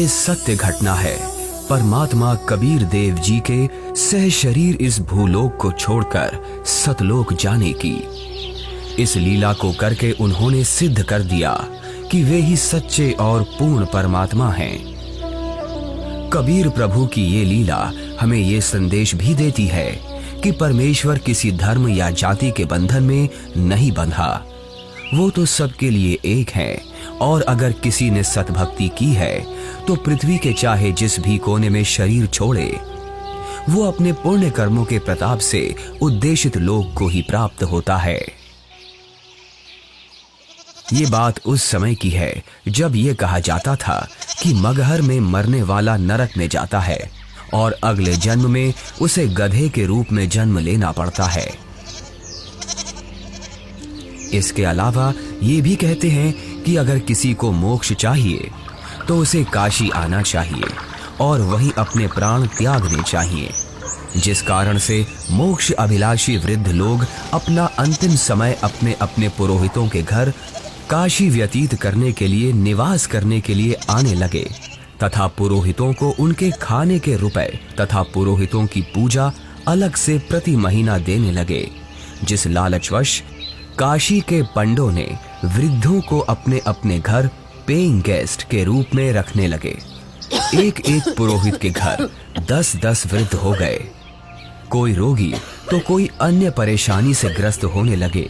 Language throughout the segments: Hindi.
ये सत्य घटना है परमात्मा कबीर देव जी के सह शरीर इस भूलोक को छोड़कर सतलोक जाने की। इस लीला को करके उन्होंने सिद्ध कर दिया कि वे ही सच्चे और पूर्ण परमात्मा हैं। कबीर प्रभु की ये लीला हमें ये संदेश भी देती है कि परमेश्वर किसी धर्म या जाति के बंधन में नहीं बंधा, वो तो सबके लिए एक है। और अगर किसी ने सतभक्ति की है तो पृथ्वी के चाहे जिस भी कोने में शरीर छोड़े, वो अपने पुण्य कर्मों के प्रताप से उद्देशित लोक को ही प्राप्त होता है। ये बात उस समय की है जब ये कहा जाता था कि मगहर में मरने वाला नरक में जाता है और अगले जन्म में उसे गधे के रूप में जन्म लेना पड़ता है। इसके अलावा ये भी कहते हैं कि अगर किसी को मोक्ष चाहिए तो उसे काशी आना चाहिए और वहीं अपने प्राण त्यागने चाहिए, जिस कारण से मोक्ष अभिलाषी वृद्ध लोग अपना अंतिम समय अपने अपने पुरोहितों के घर काशी व्यतीत करने के लिए, निवास करने के लिए आने लगे तथा पुरोहितों को उनके खाने के रुपए तथा पुरोहितों की पूजा अलग से प्रति महीना देने लगे, जिस लालचवश काशी के पंडों ने वृद्धों को अपने अपने घर पेइंग गेस्ट के रूप में रखने लगे। एक एक पुरोहित के घर 10-10 वृद्ध हो गए। कोई रोगी तो कोई अन्य परेशानी से ग्रस्त होने लगे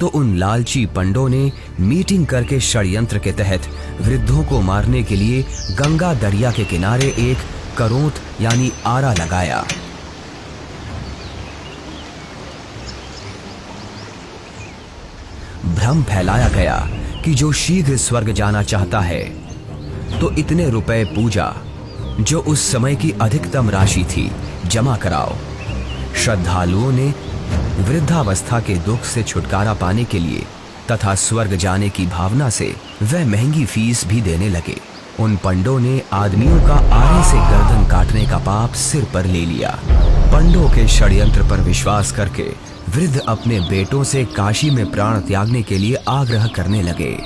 तो उन लालची पंडों ने मीटिंग करके षड्यंत्र के तहत वृद्धों को मारने के लिए गंगा दरिया के किनारे एक करोंत यानी आरा लगाया। भ्रम फैलाया गया कि जो शीघ्र स्वर्ग जाना चाहता है तो इतने रुपए पूजा, जो उस समय की अधिकतम राशि थी, जमा कराओ। श्रद्धालुओं ने वृद्धावस्था के दुख से छुटकारा पाने के लिए तथा स्वर्ग जाने की भावना से वह महंगी फीस भी देने लगे। उन पंडों ने आदमियों का आरे से गर्दन काटने का पाप सिर पर ले लिया। पंडों के षड्यंत्र पर विश्वास करके वृद्ध अपने बेटों से काशी में प्राण त्यागने के लिए आग्रह करने लगे।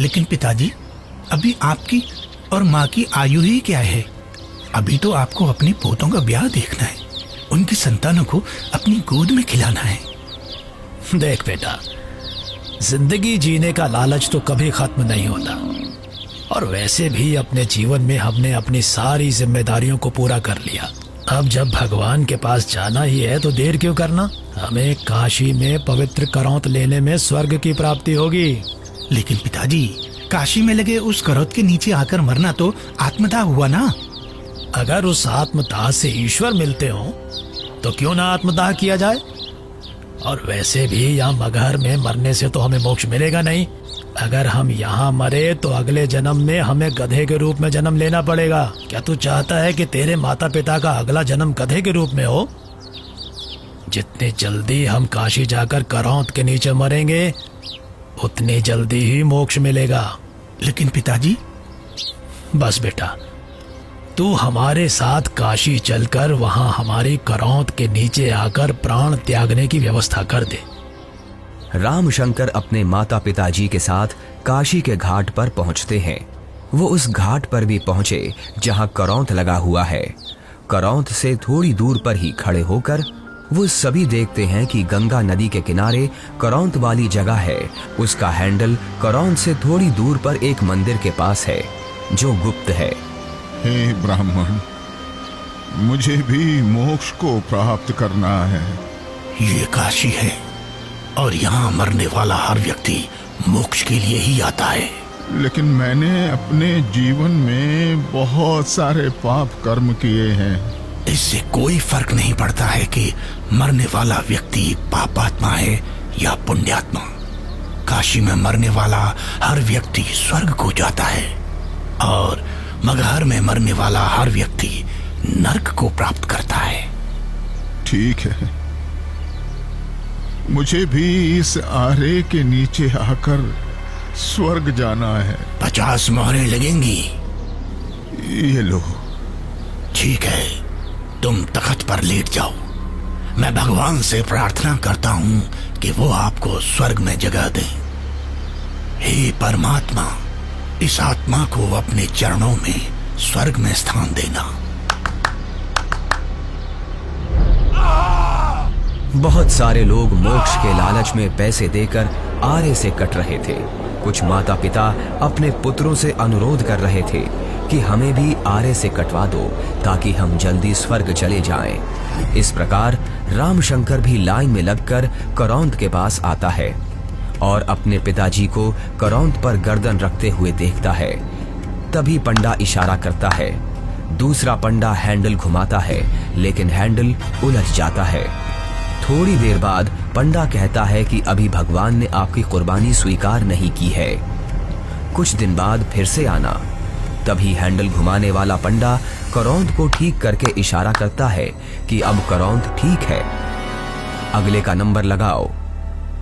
लेकिन पिताजी, अभी आपकी और माँ की आयु ही क्या है? अभी तो आपको अपने पोतों का ब्याह देखना है, उनकी संतानों को अपनी गोद में खिलाना है। देख बेटा, जिंदगी जीने का लालच तो कभी खत्म नहीं होता, और वैसे भी अपने जीवन में हमने अपनी सारी जिम्मेदारियों को पूरा कर लिया। अब जब भगवान के पास जाना ही है तो देर क्यों करना? हमें काशी में पवित्र करौंत लेने में स्वर्ग की प्राप्ति होगी। लेकिन पिताजी, काशी में लगे उस करौत के नीचे आकर मरना तो आत्मदाह हुआ ना। अगर उस आत्मदाह से ईश्वर मिलते हो तो क्यों ना आत्मदाह किया जाए? और वैसे भी यहाँ मगहर में मरने से तो हमें मोक्ष मिलेगा नहीं। अगर हम यहाँ मरे तो अगले जन्म में हमें गधे के रूप में जन्म लेना पड़ेगा। क्या तू चाहता है कि तेरे माता पिता का अगला जन्म गधे के रूप में हो? जितनी जल्दी हम काशी जाकर करौंत के नीचे मरेंगे उतनी जल्दी ही मोक्ष मिलेगा। लेकिन पिताजी। बस बेटा, तू हमारे साथ काशी चलकर वहां हमारी करौंत के नीचे आकर प्राण त्यागने की व्यवस्था कर दे। रामशंकर अपने माता पिताजी के साथ काशी के घाट पर पहुंचते हैं। वो उस घाट पर भी पहुंचे जहां करौंत लगा हुआ है। करौंत से थोड़ी दूर पर ही खड़े होकर वो सभी देखते हैं कि गंगा नदी के किनारे करौंत वाली जगह है। उसका हैंडल करौंत से थोड़ी दूर पर एक मंदिर के पास है जो गुप्त है। हे ब्राह्मण, मुझे भी मोक्ष को प्राप्त करना है। ये काशी है और यहाँ मरने वाला हर व्यक्ति मोक्ष के लिए ही आता है। लेकिन मैंने अपने जीवन में बहुत सारे पाप कर्म किए हैं। इससे कोई फर्क नहीं पड़ता है कि मरने वाला व्यक्ति पापात्मा है या पुण्यात्मा। काशी में मरने वाला हर व्यक्ति स्वर्ग को जाता है और मगहर में मरने वाला हर व्यक्ति नरक को प्राप्त करता है। ठीक है, मुझे भी इस आरे के नीचे आकर स्वर्ग जाना है। 50 मोहरें लगेंगी। ये लो। ठीक है, तुम तख्त पर लेट जाओ। मैं भगवान से प्रार्थना करता हूँ कि वो आपको स्वर्ग में जगह दे। हे परमात्मा, इस आत्मा को अपने चरणों में स्वर्ग में स्थान देना। बहुत सारे लोग मोक्ष के लालच में पैसे देकर आरे से कट रहे थे। कुछ माता पिता अपने पुत्रों से अनुरोध कर रहे थे कि हमें भी आरे से कटवा दो ताकि हम जल्दी स्वर्ग चले जाएं। इस प्रकार रामशंकर भी लाइन में लगकर करौंद के पास आता है और अपने पिताजी को करौंद पर गर्दन रखते हुए देखता है। तभी पंडा इशारा करता है। दूसरा पंडा हैंडल घुमाता है, लेकिन हैंडल उलझ जाता है। थोड़ी देर बाद पंडा कहता है कि अभी भगवान ने आपकी कुर्बानी स्वीकार नहीं की है, कुछ दिन बाद फिर से आना। तभी हैंडल घुमाने वाला पंडा करौंद को ठीक करके इशारा करता है कि अब करौंद ठीक है, अगले का नंबर लगाओ।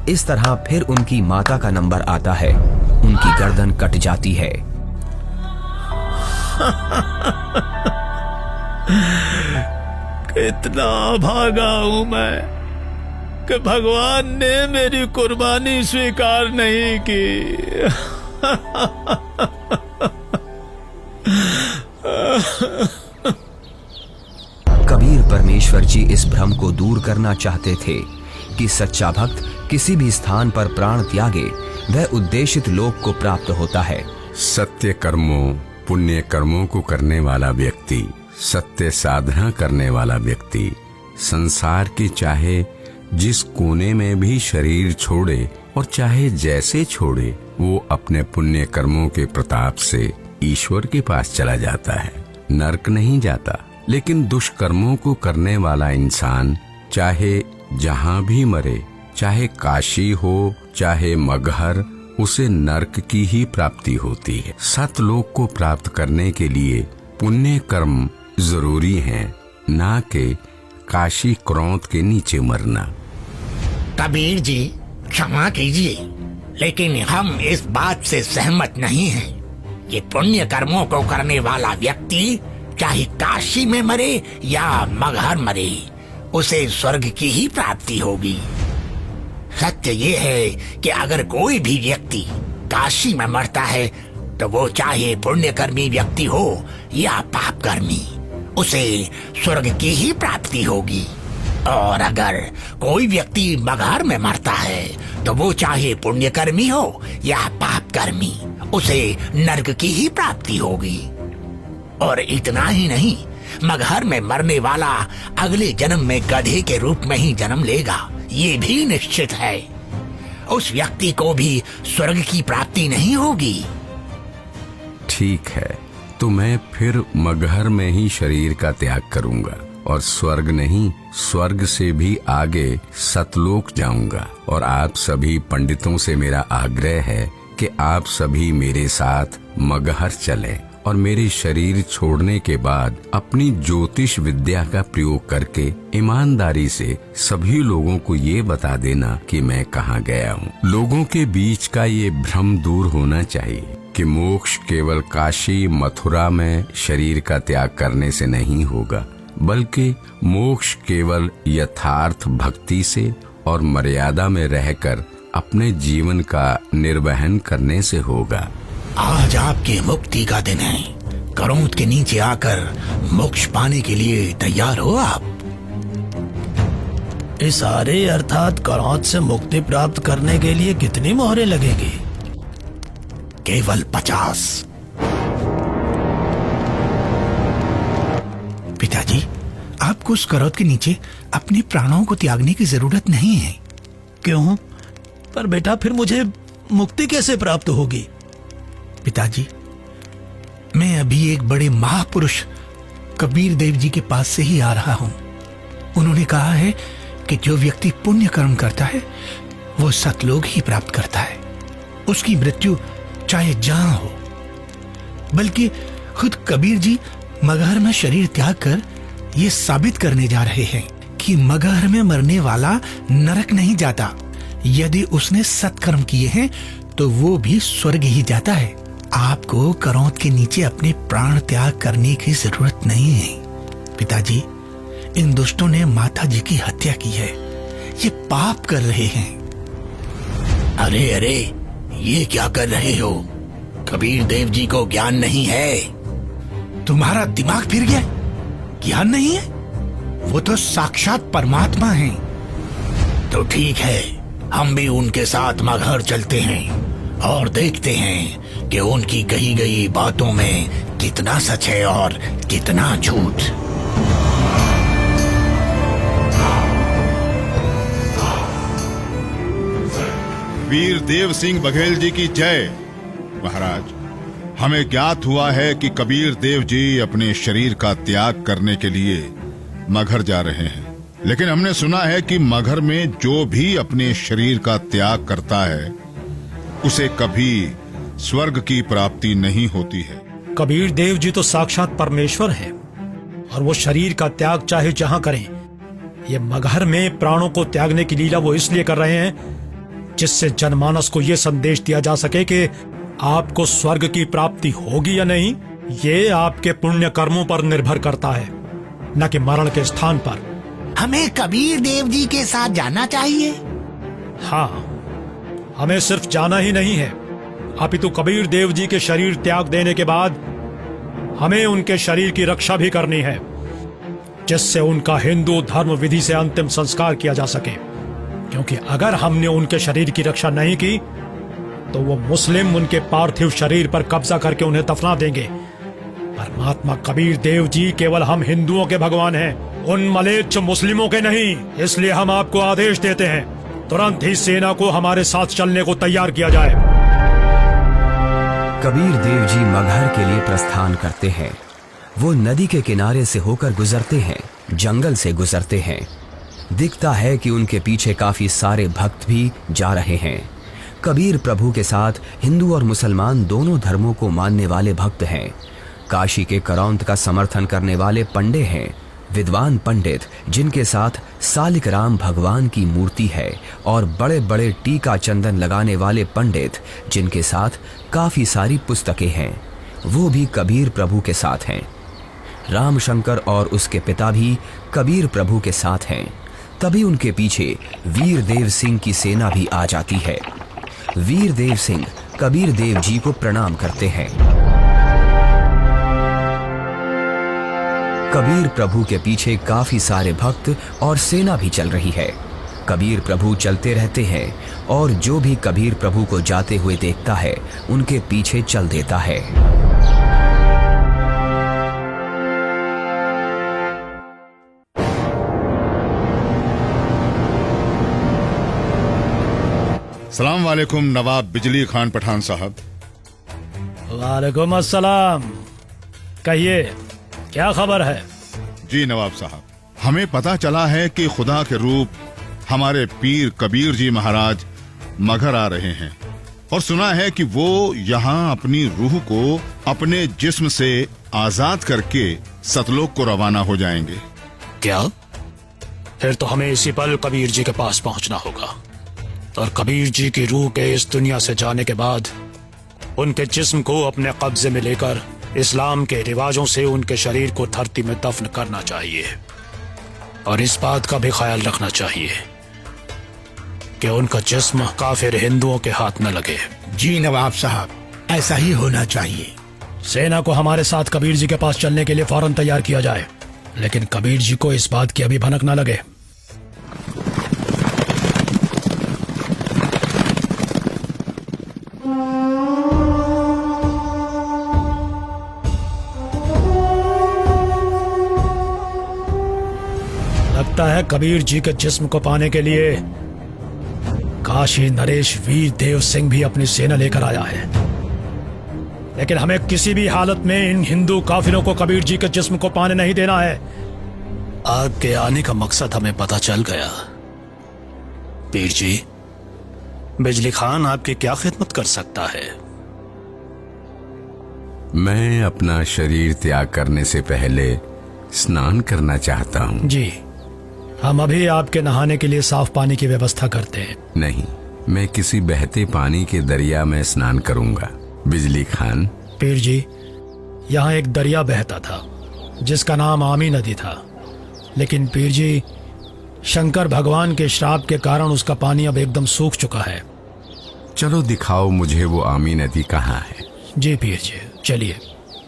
इस तरह फिर उनकी माता का नंबर आता है। उनकी गर्दन कट जाती है। कितना भागा हूं मैं कि भगवान ने मेरी कुर्बानी स्वीकार नहीं की। कबीर परमेश्वर जी इस भ्रम को दूर करना चाहते थे कि सच्चा भक्त किसी भी स्थान पर प्राण त्यागे वह उद्देशित लोक को प्राप्त होता है। सत्य कर्मों, पुण्य कर्मों को करने वाला व्यक्ति, सत्य साधना करने वाला व्यक्ति संसार के चाहे जिस कोने में भी शरीर छोड़े और चाहे जैसे छोड़े, वो अपने पुण्य कर्मों के प्रताप से ईश्वर के पास चला जाता है, नरक नहीं जाता। लेकिन दुष्कर्मों को करने वाला इंसान चाहे जहाँ भी मरे, चाहे काशी हो चाहे मगहर, उसे नरक की ही प्राप्ति होती है। सतलोक को प्राप्त करने के लिए पुण्य कर्म जरूरी हैं, ना कि काशी क्रोध के नीचे मरना। कबीर जी क्षमा कीजिए, लेकिन हम इस बात से सहमत नहीं हैं कि पुण्य कर्मों को करने वाला व्यक्ति चाहे काशी में मरे या मगहर मरे, उसे स्वर्ग की ही प्राप्ति होगी। सत्य ये है कि अगर कोई भी व्यक्ति काशी में मरता है तो वो चाहे पुण्यकर्मी व्यक्ति हो या पापकर्मी, उसे स्वर्ग की ही प्राप्ति होगी। और अगर कोई व्यक्ति मगहर में मरता है तो वो चाहे पुण्यकर्मी हो या पापकर्मी, उसे नरक की ही प्राप्ति होगी। और इतना ही नहीं, मगहर में मरने वाला अगले जन्म में गधे के रूप में ही जन्म लेगा, ये भी निश्चित है। उस व्यक्ति को भी स्वर्ग की प्राप्ति नहीं होगी। ठीक है, तो मैं फिर मगहर में ही शरीर का त्याग करूंगा और स्वर्ग नहीं, स्वर्ग से भी आगे सतलोक जाऊंगा। और आप सभी पंडितों से मेरा आग्रह है कि आप सभी मेरे साथ मगहर चलें और मेरे शरीर छोड़ने के बाद अपनी ज्योतिष विद्या का प्रयोग करके ईमानदारी से सभी लोगों को ये बता देना कि मैं कहाँ गया हूँ। लोगों के बीच का ये भ्रम दूर होना चाहिए कि मोक्ष केवल काशी मथुरा में शरीर का त्याग करने से नहीं होगा, बल्कि मोक्ष केवल यथार्थ भक्ति से और मर्यादा में रहकर अपने जीवन का निर्वहन करने से होगा। आज आपके मुक्ति का दिन है। करौंद के नीचे आकर मोक्ष पाने के लिए तैयार हो आप? इस आरे अर्थात करौंद से मुक्ति प्राप्त करने के लिए कितनी मोहरें लगेंगी? केवल 50। पिताजी, आपको उस करौंद के नीचे अपने प्राणों को त्यागने की जरूरत नहीं है। क्यों? पर बेटा फिर मुझे मुक्ति कैसे प्राप्त होगी? पिताजी, मैं अभी एक बड़े महापुरुष कबीर देव जी के पास से ही आ रहा हूं। उन्होंने कहा है कि जो व्यक्ति पुण्य कर्म करता है वो सतलोक ही प्राप्त करता है। उसकी मृत्यु चाहे जहां हो। बल्कि खुद कबीर जी मगहर में शरीर त्याग कर ये साबित करने जा रहे हैं कि मगहर में मरने वाला नरक नहीं जाता। यदि उसने सत्कर्म किए हैं तो वो भी स्वर्ग ही जाता है। आपको करौंद के नीचे अपने प्राण त्याग करने की जरूरत नहीं है। पिताजी, इन दुष्टों ने माता जी की हत्या की है। ये पाप कर रहे हैं। अरे अरे, ये क्या कर रहे हो? कबीर देव जी को ज्ञान नहीं है। तुम्हारा दिमाग फिर गया? ज्ञान नहीं है? वो तो साक्षात परमात्मा हैं। तो ठीक है, हम भी उनके साथ मगहर चलते हैं और देखते हैं कि उनकी कही गई बातों में कितना सच है और कितना झूठ। वीर देव सिंह बघेल जी की जय। महाराज, हमें ज्ञात हुआ है कि कबीर देव जी अपने शरीर का त्याग करने के लिए मगहर जा रहे हैं, लेकिन हमने सुना है कि मगहर में जो भी अपने शरीर का त्याग करता है उसे कभी स्वर्ग की प्राप्ति नहीं होती है। कबीर देव जी तो साक्षात परमेश्वर है और वो शरीर का त्याग चाहे जहां करें। ये मगहर में प्राणों को त्यागने की लीला वो इसलिए कर रहे हैं जिससे जनमानस को ये संदेश दिया जा सके कि आपको स्वर्ग की प्राप्ति होगी या नहीं, ये आपके पुण्य कर्मों पर निर्भर करता है, न कि मरण के स्थान पर। हमें कबीर देव जी के साथ जाना चाहिए। हाँ, हमें सिर्फ जाना ही नहीं है, अपितु कबीर देव जी के शरीर त्याग देने के बाद हमें उनके शरीर की रक्षा भी करनी है, जिससे उनका हिंदू धर्म विधि से अंतिम संस्कार किया जा सके। क्योंकि अगर हमने उनके शरीर की रक्षा नहीं की तो वो मुस्लिम उनके पार्थिव शरीर पर कब्जा करके उन्हें दफना देंगे। परमात्मा कबीर देव जी केवल हम हिंदुओं के भगवान हैं, उन मलेच्छ मुस्लिमों के नहीं। इसलिए हम आपको आदेश देते हैं, तुरंत ही सेना को हमारे साथ चलने को तैयार किया जाए। कबीर देव जी मगहर के लिए प्रस्थान करते हैं। वो नदी के किनारे से होकर गुजरते हैं, जंगल से गुजरते हैं। दिखता है कि उनके पीछे काफी सारे भक्त भी जा रहे हैं। कबीर प्रभु के साथ हिंदू और मुसलमान दोनों धर्मों को मानने वाले भक्त हैं। काशी के करौंत का समर्थन करने वाले पंडे हैं, विद्वान पंडित जिनके साथ सालिक राम भगवान की मूर्ति है, और बड़े बड़े टीका चंदन लगाने वाले पंडित जिनके साथ काफी सारी पुस्तकें हैं, वो भी कबीर प्रभु के साथ हैं। रामशंकर और उसके पिता भी कबीर प्रभु के साथ हैं। तभी उनके पीछे वीर देव सिंह की सेना भी आ जाती है। वीर देव सिंह कबीर देव जी को प्रणाम करते हैं। कबीर प्रभु के पीछे काफी सारे भक्त और सेना भी चल रही है। कबीर प्रभु चलते रहते हैं और जो भी कबीर प्रभु को जाते हुए देखता है उनके पीछे चल देता है। सलाम वालेकुम नवाब बिजली खान पठान साहब। वालेकुम अस्सलाम। कहिए, क्या खबर है? जी नवाब साहब, हमें पता चला है कि खुदा के रूप हमारे पीर कबीर जी महाराज मगहर आ रहे हैं, और सुना है कि वो यहाँ अपनी रूह को अपने जिस्म से आजाद करके सतलोक को रवाना हो जाएंगे। क्या? फिर तो हमें इसी पल कबीर जी के पास पहुंचना होगा, और कबीर जी की रूह के इस दुनिया से जाने के बाद उनके जिस्म को अपने कब्जे में लेकर इस्लाम के रिवाजों से उनके शरीर को धरती में दफन करना चाहिए, और इस बात का भी ख्याल रखना चाहिए कि उनका जिस्म काफिर हिंदुओं के हाथ न लगे। जी नवाब साहब, ऐसा ही होना चाहिए। सेना को हमारे साथ कबीर जी के पास चलने के लिए फौरन तैयार किया जाए, लेकिन कबीर जी को इस बात की अभी भनक न लगे। लगता है कबीर जी के जिस्म को पाने के लिए काशी नरेश वीर देव सिंह भी अपनी सेना लेकर आया है, लेकिन हमें किसी भी हालत में इन हिंदू काफिरों को कबीर जी के जिस्म को पाने नहीं देना है। आपके आने का मकसद हमें पता चल गया। पीर जी, बिजली खान आपकी क्या खिदमत कर सकता है? मैं अपना शरीर त्याग करने से पहले स्नान करना चाहता हूँ। जी, हम अभी आपके नहाने के लिए साफ पानी की व्यवस्था करते हैं। नहीं, मैं किसी बहते पानी के दरिया में स्नान करूंगा। बिजली खान। पीर जी, यहाँ एक दरिया बहता था जिसका नाम आमी नदी था, लेकिन पीर जी शंकर भगवान के श्राप के कारण उसका पानी अब एकदम सूख चुका है। चलो दिखाओ मुझे वो आमी नदी कहाँ है। जी पीर जी, चलिए।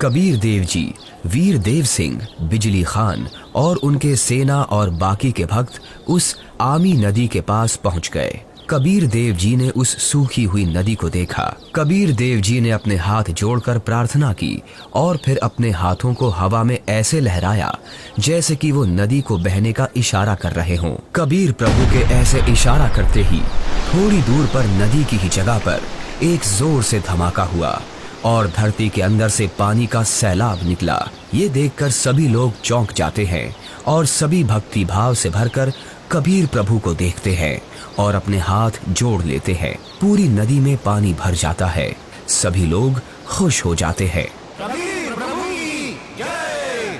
कबीर देव जी, वीर देव सिंह, बिजली खान और उनके सेना और बाकी के भक्त उस आमी नदी के पास पहुंच गए। कबीर देव जी ने उस सूखी हुई नदी को देखा। कबीर देव जी ने अपने हाथ जोड़कर प्रार्थना की और फिर अपने हाथों को हवा में ऐसे लहराया जैसे कि वो नदी को बहने का इशारा कर रहे हों। कबीर प्रभु के ऐसे इशारा करते ही थोड़ी दूर पर नदी की ही जगह पर एक जोर से धमाका हुआ और धरती के अंदर से पानी का सैलाब निकला। ये देखकर सभी लोग चौंक जाते हैं और सभी भक्ति भाव से भरकर कबीर प्रभु को देखते हैं और अपने हाथ जोड़ लेते हैं। पूरी नदी में पानी भर जाता है। सभी लोग खुश हो जाते हैं। कबीर प्रभु की जय,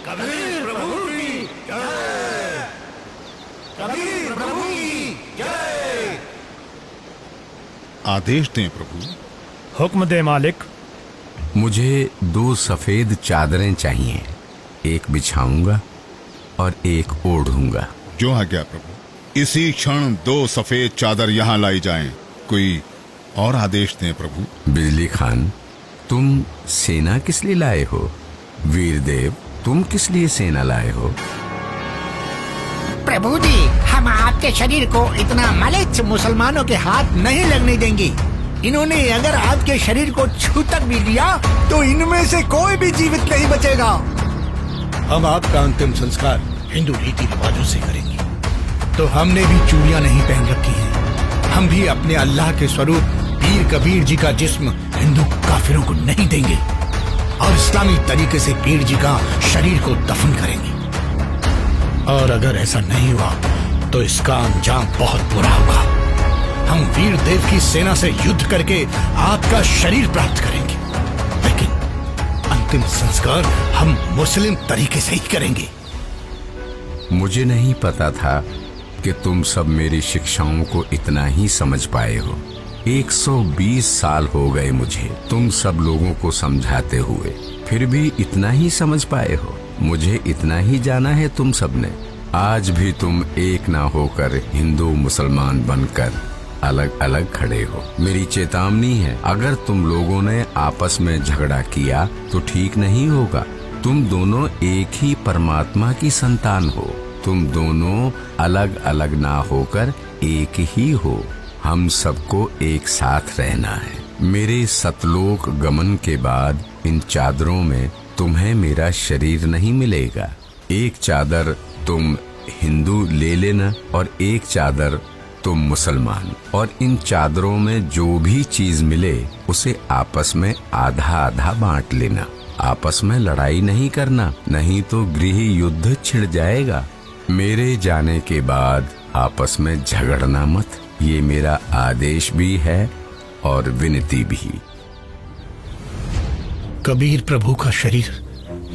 कबीर प्रभु की जय, कबीर प्रभु की जय। आदेश दें प्रभु। हुक्म दे मालिक। मुझे 2 सफेद चादरें चाहिए, एक बिछाऊंगा और एक ओढ़ूंगा। जो आज्ञा प्रभु। इसी क्षण 2 सफेद चादर यहाँ लाई जाएं। कोई और आदेश दें प्रभु। बिजली खान, तुम सेना किस लिए लाए हो? वीरदेव, तुम किस लिए सेना लाए हो? प्रभु जी, हम आपके शरीर को इतना मलिच मुसलमानों के हाथ नहीं लगने देंगे। इन्होंने अगर आपके शरीर को छू तक भी लिया तो इनमें से कोई भी जीवित नहीं बचेगा। हम आपका अंतिम संस्कार हिंदू रीति रिवाजों से करेंगे। तो हमने भी चूड़ियां नहीं पहन रखी हैं। हम भी अपने अल्लाह के स्वरूप पीर कबीर जी का जिस्म हिंदू काफिरों को नहीं देंगे और इस्लामी तरीके से पीर जी का शरीर को दफन करेंगे। और अगर ऐसा नहीं हुआ तो इसका अंजाम बहुत बुरा होगा। हम वीर देव की सेना से युद्ध करके आपका शरीर प्राप्त करेंगे, लेकिन अंतिम संस्कार हम मुस्लिम तरीके से ही करेंगे। मुझे नहीं पता था कि तुम सब मेरी शिक्षाओं को इतना ही समझ पाए हो। 120 साल हो गए मुझे तुम सब लोगों को समझाते हुए, फिर भी इतना ही समझ पाए हो। मुझे इतना ही जाना है तुम सब ने। आज भी तुम एक ना होकर हिंदू मुसलमान बनकर अलग अलग खड़े हो। मेरी चेतावनी है, अगर तुम लोगों ने आपस में झगड़ा किया तो ठीक नहीं होगा। तुम दोनों एक ही परमात्मा की संतान हो। तुम दोनों अलग अलग ना होकर एक ही हो। हम सबको एक साथ रहना है। मेरे सतलोक गमन के बाद इन चादरों में तुम्हें मेरा शरीर नहीं मिलेगा। एक चादर तुम हिंदू ले लेना और एक चादर तुम मुसलमान, और इन चादरों में जो भी चीज मिले उसे आपस में आधा आधा बांट लेना। आपस में लड़ाई नहीं करना, नहीं तो गृह युद्ध छिड़ जाएगा। मेरे जाने के बाद आपस में झगड़ना मत, ये मेरा आदेश भी है और विनती भी। कबीर प्रभु का शरीर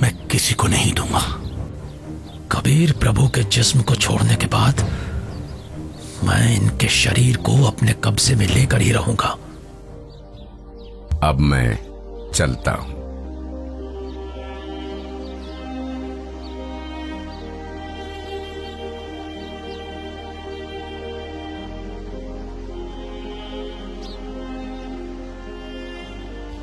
मैं किसी को नहीं दूंगा। कबीर प्रभु के जिस्म को छोड़ने के बाद मैं इनके शरीर को अपने कब्जे में लेकर ही रहूंगा। अब मैं चलता हूं।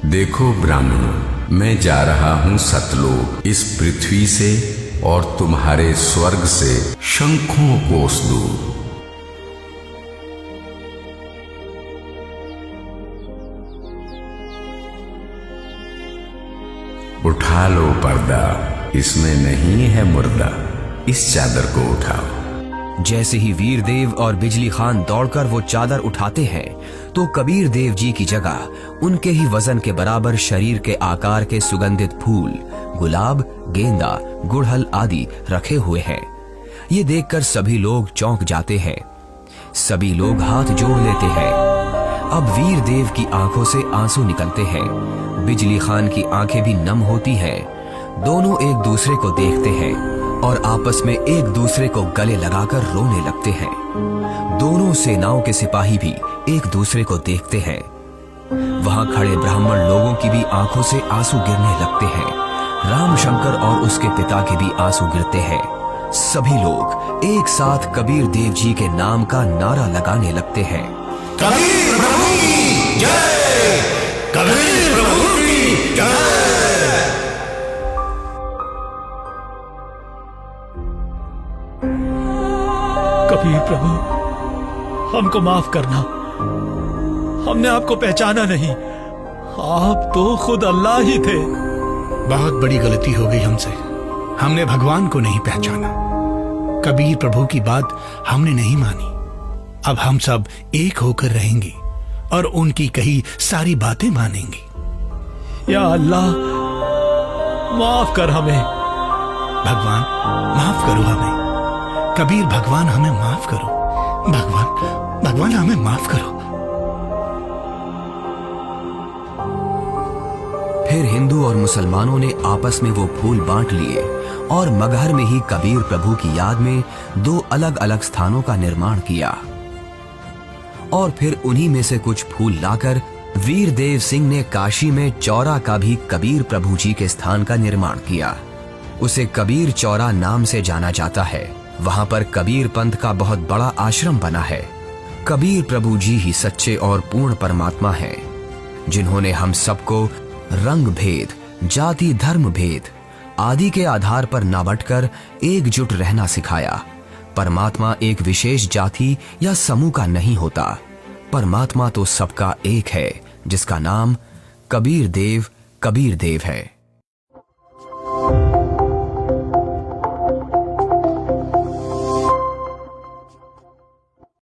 देखो ब्राह्मणों, मैं जा रहा हूं सतलोक। इस पृथ्वी से और तुम्हारे स्वर्ग से शंखों कोस दूर। उठा लो पर्दा, इसमें नहीं है मुर्दा। इस चादर को उठाओ। जैसे ही वीर देव और बिजली खान दौड़कर वो चादर उठाते हैं तो कबीर देव जी की जगह उनके ही वजन के बराबर शरीर के आकार के सुगंधित फूल, गुलाब, गेंदा, गुड़हल आदि रखे हुए हैं। ये देखकर सभी लोग चौंक जाते हैं। सभी लोग हाथ जोड़ लेते हैं। अब वीर देव की आंखों से आंसू निकलते हैं। बिजली खान की आंखें भी नम होती हैं। दोनों एक दूसरे को देखते हैं और आपस में एक दूसरे को गले लगाकर रोने लगते हैं। दोनों सेनाओं के सिपाही भी एक दूसरे को देखते हैं। वहां खड़े ब्राह्मण लोगों की भी आंखों से आंसू गिरने लगते हैं। रामशंकर और उसके पिता के भी आंसू गिरते हैं। सभी लोग एक साथ कबीर देव जी के नाम का नारा लगाने लगते हैं। कबीर प्रभु की जय, कबीर प्रभु की जय। कबीर प्रभु, हमको माफ करना, हमने आपको पहचाना नहीं। आप तो खुद अल्लाह ही थे। बहुत बड़ी गलती हो गई हमसे, हमने भगवान को नहीं पहचाना। कबीर प्रभु की बात हमने नहीं मानी। अब हम सब एक होकर रहेंगे और उनकी कही सारी बातें मानेंगे। या अल्लाह, माफ कर हमें। भगवान माफ करो हमें। कबीर भगवान हमें माफ करो। भगवान हमें माफ करो। फिर हिंदू और मुसलमानों ने आपस में वो फूल बांट लिए और मगहर में ही कबीर प्रभु की याद में 2 अलग अलग स्थानों का निर्माण किया। और फिर उन्हीं में से कुछ फूल लाकर वीर देव सिंह ने काशी में चौरा का भी कबीर प्रभु जी के स्थान का निर्माण किया। उसे कबीर चौरा नाम से जाना जाता है। वहां पर कबीर पंथ का बहुत बड़ा आश्रम बना है। कबीर प्रभु जी ही सच्चे और पूर्ण परमात्मा हैं, जिन्होंने हम सबको रंग भेद, जाति धर्म भेद आदि के आधार पर ना बंटकर एकजुट रहना सिखाया। परमात्मा एक विशेष जाति या समूह का नहीं होता। परमात्मा तो सबका एक है, जिसका नाम कबीर देव है।